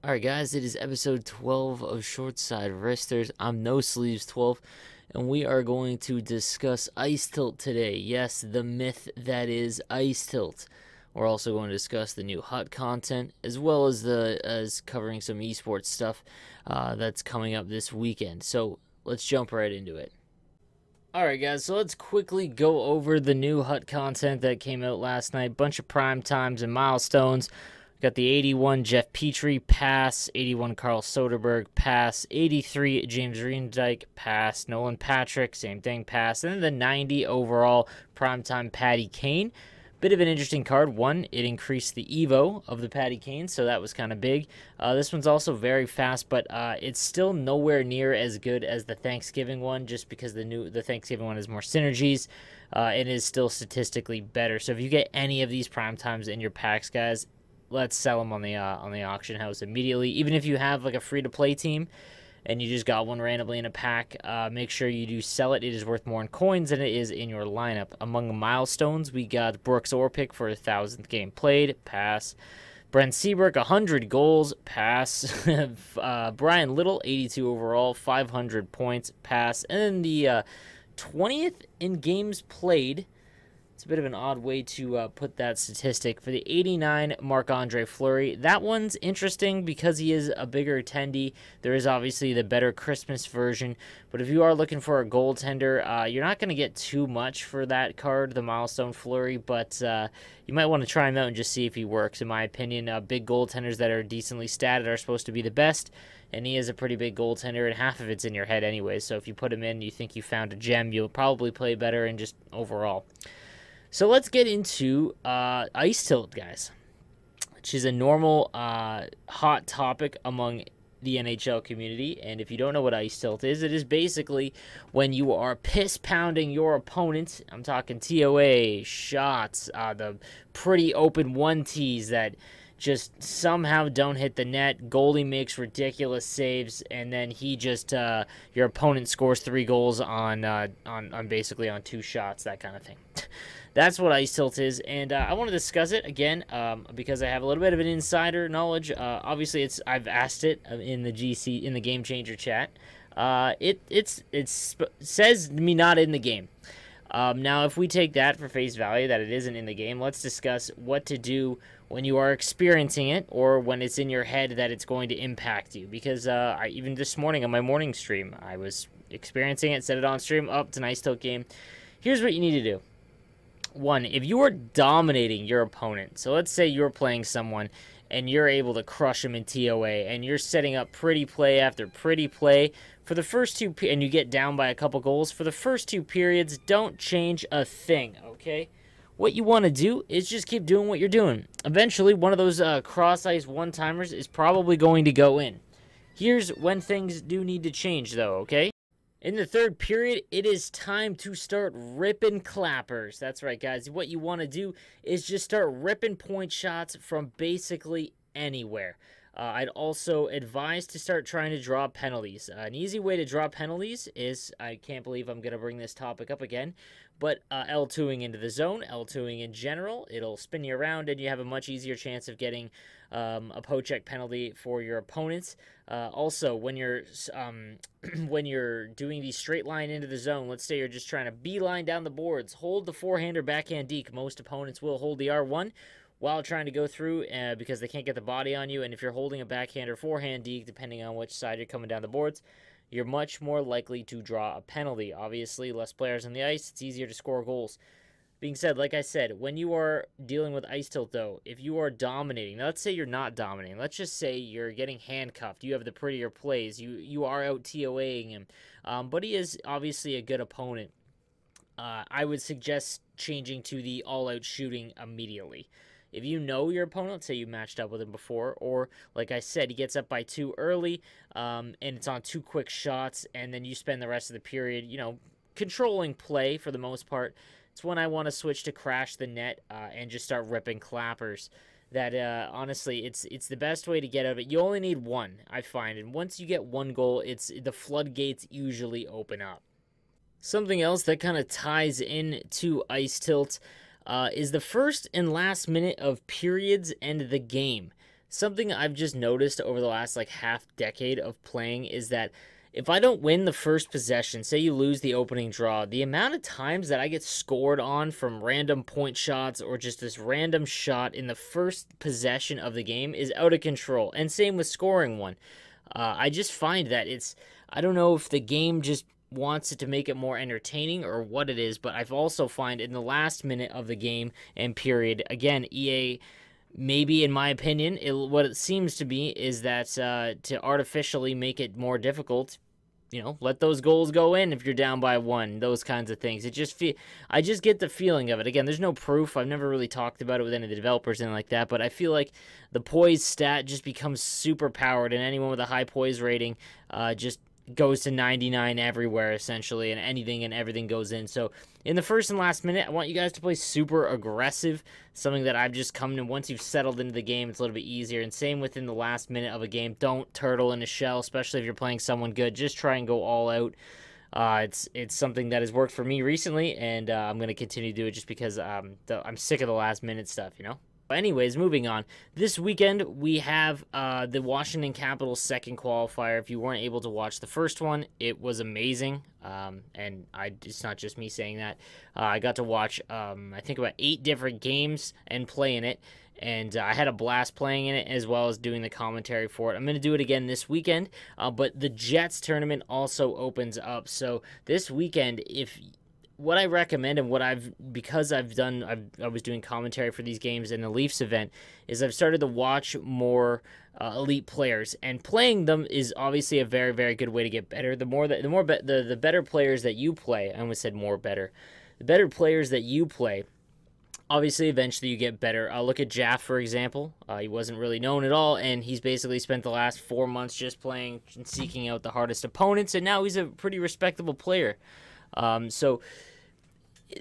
Alright guys, it is episode 12 of Short Side Wresters. I'm No Sleeves 12, and we are going to discuss Ice Tilt today. Yes, the myth that is Ice Tilt. We're also going to discuss the new HUD content, as well as covering some esports stuff that's coming up this weekend. So let's jump right into it. Alright guys, so let's quickly go over the new HUD content that came out last night. Bunch of prime times and milestones. Got the 81 Jeff Petrie pass, 81 Carl Soderberg pass, 83 James Riendijk pass, Nolan Patrick, same thing, pass, and then the 90 overall primetime Patty Kane. Bit of an interesting card. One, it increased the Evo of the Patty Kane, so that was kind of big. This one's also very fast, but it's still nowhere near as good as the Thanksgiving one, just because the Thanksgiving one has more synergies. It is still statistically better. So if you get any of these prime times in your packs, guys, let's sell them on the auction house immediately. Even if you have like a free-to-play team and you just got one randomly in a pack, make sure you do sell it. It is worth more in coins than it is in your lineup. Among the milestones, we got Brooks Orpik for 1,000th game played, pass. Brent Seabrook, 100 goals, pass. Brian Little, 82 overall, 500 points, pass. And then the 20th in games played. It's a bit of an odd way to put that statistic. For the 89 Marc-Andre Fleury, that one's interesting because he is a bigger attendee. There is obviously the better Christmas version, but if you are looking for a goaltender, you're not going to get too much for that card, the Milestone Fleury, but you might want to try him out and just see if he works. In my opinion, big goaltenders that are decently statted are supposed to be the best, and he is a pretty big goaltender, and half of it's in your head anyway, so if you put him in, you think you found a gem, you'll probably play better and just overall. So let's get into Ice Tilt, guys, which is a normal hot topic among the NHL community. And if you don't know what Ice Tilt is, it is basically when you are piss-pounding your opponent. I'm talking TOA, shots, the pretty open 1-Ts that just somehow don't hit the net. Goalie makes ridiculous saves, and then he just your opponent scores 3 goals on basically on 2 shots, that kind of thing. That's what Ice Tilt is, and I want to discuss it again because I have a little bit of an insider knowledge. Obviously, I've asked it in the Game Changer chat. It says to me not in the game. Now, if we take that for face value that it isn't in the game, let's discuss what to do when you are experiencing it or when it's in your head that it's going to impact you. Because even this morning on my morning stream, I was experiencing it, set it on stream, up to an Ice Tilt game. Here's what you need to do. One, if you are dominating your opponent, so let's say you're playing someone and you're able to crush them in TOA and you're setting up pretty play after pretty play for the first 2 and you get down by a couple goals, for the first 2 periods, don't change a thing, okay? What you want to do is just keep doing what you're doing. Eventually, one of those cross-ice one-timers is probably going to go in. Here's when things do need to change, though, okay? In the 3rd period, it is time to start ripping clappers. That's right, guys. What you want to do is just start ripping point shots from basically anywhere. I'd also advise to start trying to draw penalties. An easy way to draw penalties is, I can't believe I'm going to bring this topic up again, but L2ing into the zone, L2ing in general, it'll spin you around and you have a much easier chance of getting a poke-check penalty for your opponents. Also, when you're when you're doing the straight line into the zone, let's say you're just trying to beeline down the boards, hold the forehand or backhand deke. Most opponents will hold the R1 while trying to go through because they can't get the body on you. And if you're holding a backhand or forehand deke, depending on which side you're coming down the boards, you're much more likely to draw a penalty. Obviously, less players on the ice, it's easier to score goals. Being said, like I said, when you are dealing with Ice Tilt, though, if you are dominating, now let's say you're not dominating. Let's just say you're getting handcuffed. You have the prettier plays. You are out TOAing him. But he is obviously a good opponent. I would suggest changing to the all-out shooting immediately. If you know your opponent, let's say you matched up with him before, or like I said, he gets up by 2 early, and it's on 2 quick shots, and then you spend the rest of the period, controlling play for the most part. It's when I want to switch to crash the net and just start ripping clappers. That honestly, it's the best way to get out of it. You only need 1, I find, and once you get 1 goal, the floodgates usually open up. Something else that kind of ties in to Ice Tilt is the first and last minute of periods end the game. something I've just noticed over the last like half decade of playing is that if I don't win the first possession, say you lose the opening draw, the amount of times that I get scored on from random point shots or just this random shot in the first possession of the game is out of control. And same with scoring one. I just find that I don't know if the game just wants it to make it more entertaining or what it is, but I've also find in the last minute of the game and period, again, EA, maybe in my opinion, what it seems to be is that to artificially make it more difficult, let those goals go in if you're down by one, those kinds of things. I just get the feeling of it. Again, there's no proof. I've never really talked about it with any of the developers and like that, but I feel like the poise stat just becomes super powered, and anyone with a high poise rating just goes to 99 everywhere, essentially, and anything and everything goes in. So in the first and last minute, I want you guys to play super aggressive, something that I've just come to. Once you've settled into the game, it's a little bit easier. And same within the last minute of a game. Don't turtle in a shell, especially if you're playing someone good. Just try and go all out. It's something that has worked for me recently, and I'm going to continue to do it just because I'm sick of the last minute stuff, Anyways, moving on. This weekend, we have the Washington Capitals second qualifier. If you weren't able to watch the first one, it was amazing. And it's not just me saying that. I got to watch, I think, about 8 different games and play in it. And I had a blast playing in it as well as doing the commentary for it. I'm going to do it again this weekend. But the Jets tournament also opens up. So this weekend, what I recommend and because I was doing commentary for these games in the Leafs event, is I've started to watch more elite players, and playing them is obviously a very, very good way to get better. The better players that you play, I almost said more better, the better players that you play, obviously eventually you get better. Look at Jaff, for example. He wasn't really known at all, and he's basically spent the last 4 months just playing and seeking out the hardest opponents, and now he's a pretty respectable player. So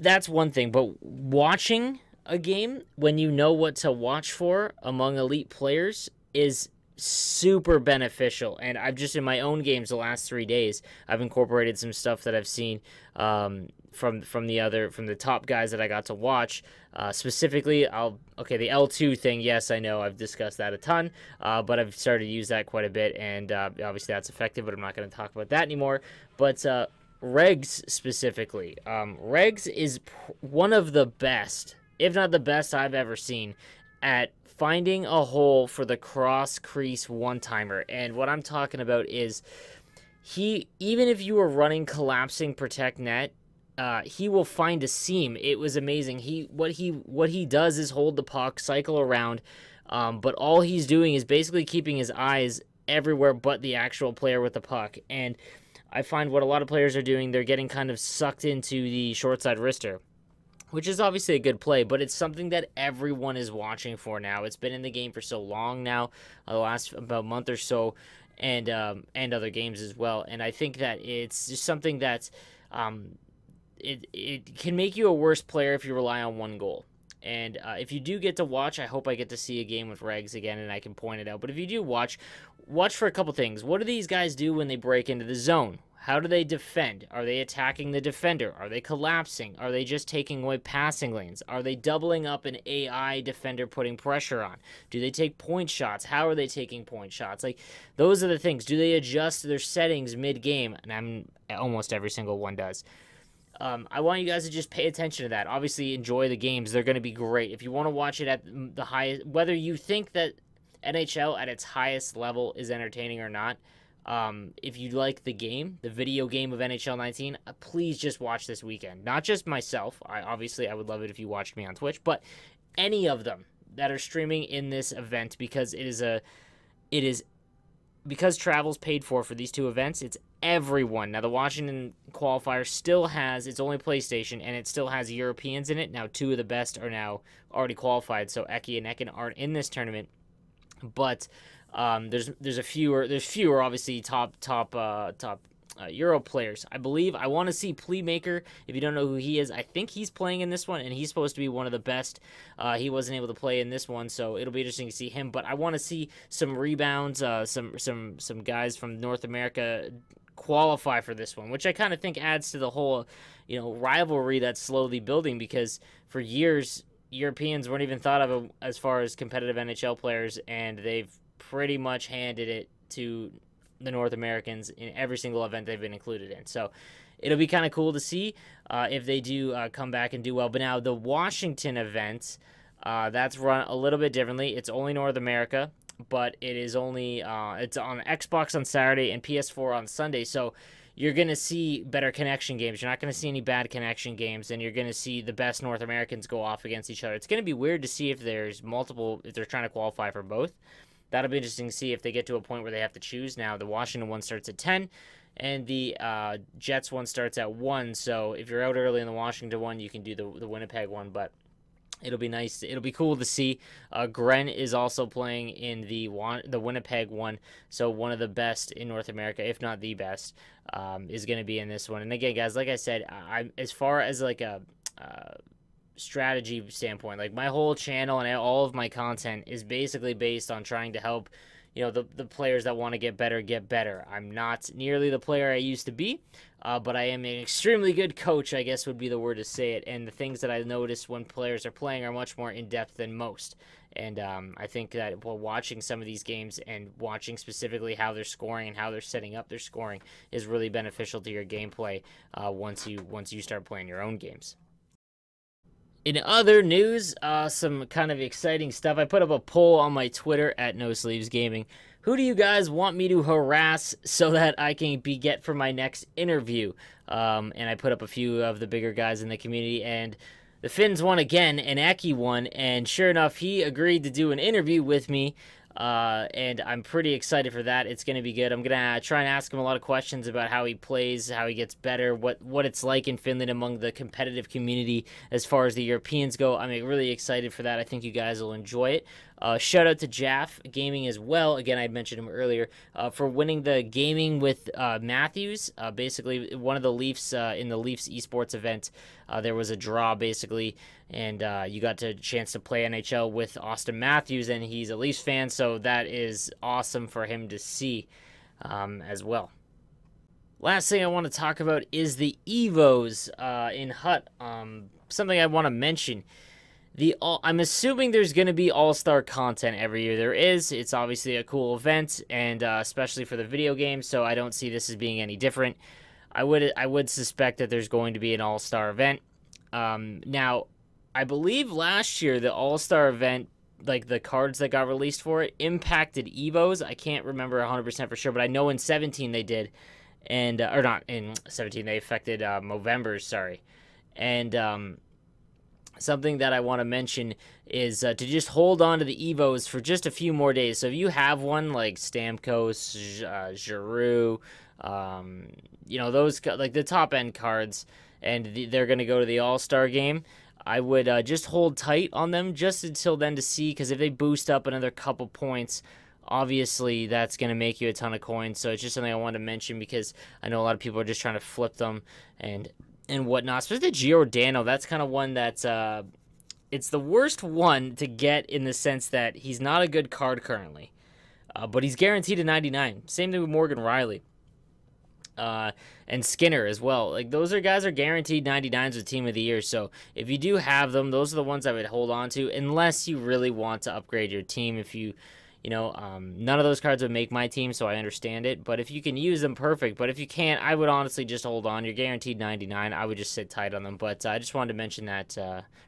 that's one thing, but watching a game when you know what to watch for among elite players is super beneficial. And I've just, in my own games the last 3 days, I've incorporated some stuff that I've seen from the top guys that I got to watch. Specifically, the L2 thing, yes, I know I've discussed that a ton, but I've started to use that quite a bit, and obviously that's effective, but I'm not going to talk about that anymore. But Regs specifically. Regs is one of the best, if not the best I've ever seen at finding a hole for the cross-crease one-timer. And what I'm talking about is even if you are running collapsing protect net, he will find a seam. It was amazing. What he does is hold the puck, cycle around, but all he's doing is basically keeping his eyes everywhere but the actual player with the puck. And I find what a lot of players are doing, they're getting kind of sucked into the short side wrister, which is obviously a good play, but it's something that everyone is watching for now. It's been in the game for so long now, the last about month or so, and other games as well. And I think that it's just something that it can make you a worse player if you rely on one goal. And if you do get to watch, I hope I get to see a game with Regs again and I can point it out. But if you do watch for a couple things. What do these guys do when they break into the zone? How do they defend? Are they attacking the defender? Are they collapsing? Are they just taking away passing lanes? Are they doubling up an AI defender putting pressure on? Do they take point shots? How are they taking point shots? Like, those are the things. Do they adjust their settings mid-game? And almost every single one does. I want you guys to just pay attention to that. Obviously, enjoy the games. They're going to be great. If you want to watch it at the highest, whether you think that NHL at its highest level is entertaining or not, if you like the game, the video game of NHL 19, please just watch this weekend. Not just myself. I would love it if you watched me on Twitch, but any of them that are streaming in this event, because because travel's paid for these two events, it's everyone. Now, the Washington qualifier still has its only PlayStation, and it still has Europeans in it. Now, 2 of the best are now already qualified, so Eki and Ekin aren't in this tournament. But there's fewer obviously top Euro players. I want to see Playmaker. If you don't know who he is, I think he's playing in this one, and he's supposed to be one of the best. He wasn't able to play in this one, so it'll be interesting to see him. But I want to see some rebounds, some guys from North America qualify for this one, which I kind of think adds to the whole rivalry that's slowly building, because for years Europeans weren't even thought of as far as competitive NHL players, and they've pretty much handed it to the North Americans in every single event they've been included in. So it'll be kind of cool to see if they do come back and do well. But now the Washington event, that's run a little bit differently. It's only North America, but it is only it's on Xbox on Saturday and PS4 on Sunday. So you're going to see better connection games. You're not going to see any bad connection games, and you're going to see the best North Americans go off against each other. It's going to be weird to see if there's multiple, if they're trying to qualify for both. That'll be interesting to see if they get to a point where they have to choose. Now, the Washington one starts at 10, and the Jets one starts at 1. So if you're out early in the Washington one, you can do the Winnipeg one, but it'll be nice. It'll be cool to see. Gren is also playing in the Winnipeg one, so one of the best in North America, if not the best, is going to be in this one. And again, guys, like I said, as far as like a strategy standpoint, like my whole channel and all of my content is basically based on trying to help, you know, the players that want to get better. I'm not nearly the player I used to be, but I am an extremely good coach, I guess would be the word to say it. And the things that I notice when players are playing are much more in-depth than most. And I think that while watching some of these games and watching specifically how they're scoring and how they're setting up their scoring is really beneficial to your gameplay once you start playing your own games. In other news, some kind of exciting stuff. I put up a poll on my Twitter at NoSleevesGaming. Who do you guys want me to harass so that I can get for my next interview? And I put up a few of the bigger guys in the community, and the Finns won again, and Eki won, and sure enough, he agreed to do an interview with me. And I'm pretty excited for that. It's going to be good. I'm going to try and ask him a lot of questions about how he plays, how he gets better, what it's like in Finland among the competitive community as far as the Europeans go. I'm really excited for that. I think you guys will enjoy it. Shout out to Jaff Gaming as well. Again, I mentioned him earlier for winning the Gaming with Matthews. Basically, one of the Leafs in the Leafs esports event, there was a draw basically, and you got a chance to play NHL with Austin Matthews, and he's a Leafs fan, so that is awesome for him to see as well. Last thing I want to talk about is the Evos in HUD. Something I want to mention. I'm assuming there's going to be all-star content every year. There is. It's obviously a cool event, and especially for the video game, so I don't see this as being any different. I would suspect that there's going to be an all-star event. Now, I believe last year the all-star event, like the cards that got released for it, impacted Evos. I can't remember 100% for sure, but I know in 17 they did, and or not in 17, they affected Movember's, sorry. And something that I want to mention is to just hold on to the Evos for just a few more days. So if you have one like Stamkos, Giroux, you know, those like the top end cards, and they're going to go to the All-Star game, I would just hold tight on them just until then to see, because if they boost up another couple points, obviously that's going to make you a ton of coins. So it's just something I wanted to mention because I know a lot of people are just trying to flip them and whatnot. Especially the Giordano, that's kind of one that's it's the worst one to get in the sense that he's not a good card currently, but he's guaranteed a 99. Same thing with Morgan Riley. And Skinner as well. Like, those guys are guaranteed 99s with Team of the Year. So if you do have them, those are the ones I would hold on to, unless you really want to upgrade your team. If you know, none of those cards would make my team, so I understand it. But if you can use them, perfect. But if you can't, I would honestly just hold on. You're guaranteed 99. I would just sit tight on them. But I just wanted to mention that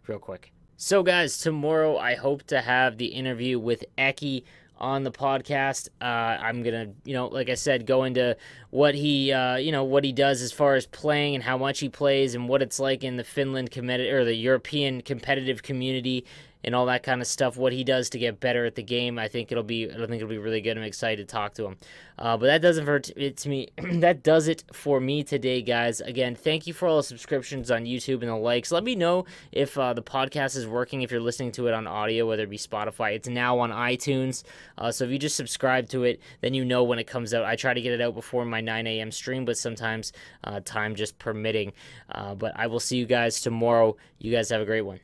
real quick. So, guys, tomorrow I hope to have the interview with Eki on the podcast. I'm gonna, you know, like I said, go into what he, you know, what he does as far as playing and how much he plays and what it's like in the Finland or the European competitive community and all that kind of stuff. What he does to get better at the game. I think it'll be really good. I'm excited to talk to him. But that does it for me today, guys. Again, thank you for all the subscriptions on YouTube and the likes. Let me know if the podcast is working, if you're listening to it on audio, whether it be Spotify. It's now on iTunes. So if you just subscribe to it, then you know when it comes out. I try to get it out before my 9 a.m. stream, but sometimes time just permitting. But I will see you guys tomorrow. You guys have a great one.